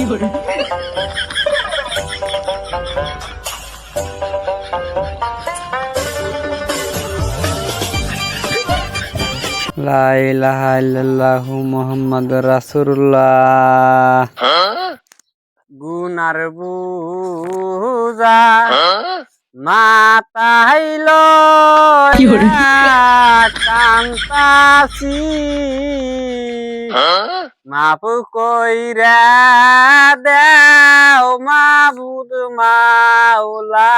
লা ইলাহা ইল্লাল্লাহু মুহাম্মাদুর রাসূলুল্লাহ। গুনার বুঝা মাথাইল কান্তাসি মাফ কইরা দেও মাবুদ মাওলা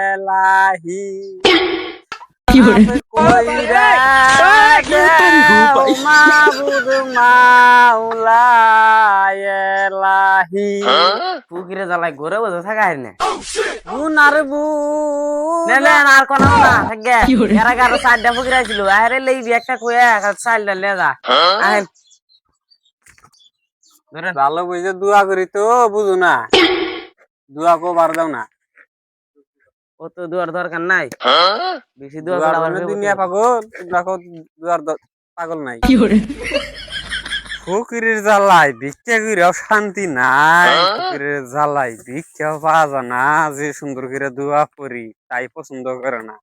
এলাহি কইরা দেও মাবুদ মাওলা এলাহি পুকিরে জ্বালাই ঘরে বসে থাকা হয় না গুনার আর কোন না থাকে এর আগে আরো 4টা পুকিরা ছিল আরে লইবি একটা কইয়া 4টা লে যা ভালো বুঝে দোয়া করি তো বুঝো না দোয়া কো বার দাও না ও তো দোয়ার দরকার নাই বেশি দোয়া করা মানে দুনিয়া পাগল দেখো দোয়ার পাগল নাই ফকিরের জ্বালাই ভিক্ষা কইরাও শান্তি নাই ফকিরের জ্বালাই ভিক্ষা পাওয়া যায় না যে সুন্দর করে দোয়া করি তাই পছন্দ করে না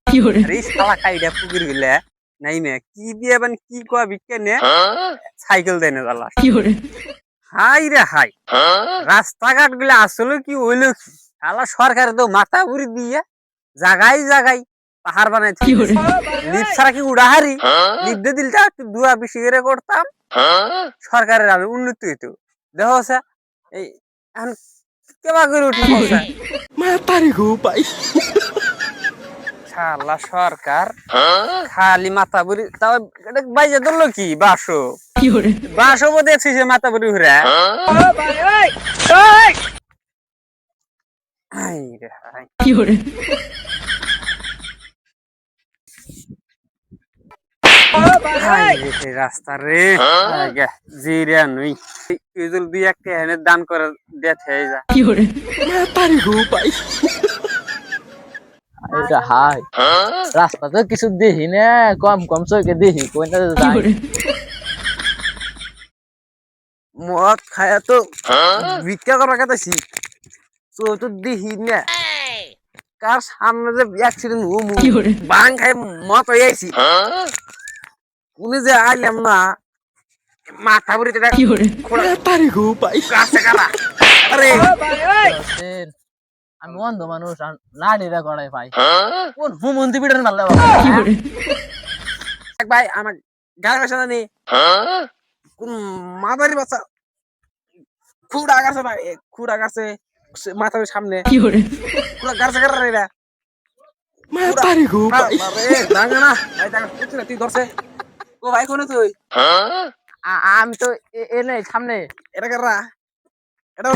আরে শালা খাইডা ফকির গিলা নাই মে কি দিয়ে বান কি কয় ভিক্ষা নে সাইকেল দেয় না জ্বালা হাই রে হাই রাস্তাঘাট গুলা আসলে কি হইলো কি শালা সরকার তো মাথা ঘুরি দিয়ে জাগাই জাগাই পাহাড় বানাইছে লিফট ছাড়া কি উড়াহারি লিফট দিয়ে দিলটা একটু দোয়া বেশি করে করতাম সরকারের আরো উন্নতি হইতো দেখো এই এখন কেবা করে উঠি মাতারি গো পাই শালা সরকার খালি মাথা বুড়ি তাও বাইজে ধরলো কি বাসো বাসো দেখছি যে মাথা বুড়ি ঘুরে রাস্তা রে জিরা নই দুই একটা এনে দান করে দেখে যা মাতারি গো পাই হাই রাস্তা তো কিছু দেখি না কম কম চোখে দেখি কোনটা মদ খায়া তো ভিক্ষা করার কাছে তো দেখি না কার সামনে যে অ্যাক্সিডেন্ট বাং খাই মত হয়ে আইছি উনি যে আইলাম না মাথা বুড়ি মাতারি গো পাই কাছে কারা আরে আমি অন্ধ মানুষ লাড়িরা গড়াই পাই কোন হুমন্তি পিটার মারলে ভাই আমার গায়ে কাছে জানি কোন মাদারি বাচ্চা খুঁড়া গাছে ভাই খুঁড়া গাছে মাথার সামনে খুঁড়া গাছে কারা রে মাতারি গো পাই দাঁড়া না ভাই দাঁড়া কুচি না তুই ধরছে ও ভাই কোন তুই আমি তো এনে সামনে এটা কারা এটা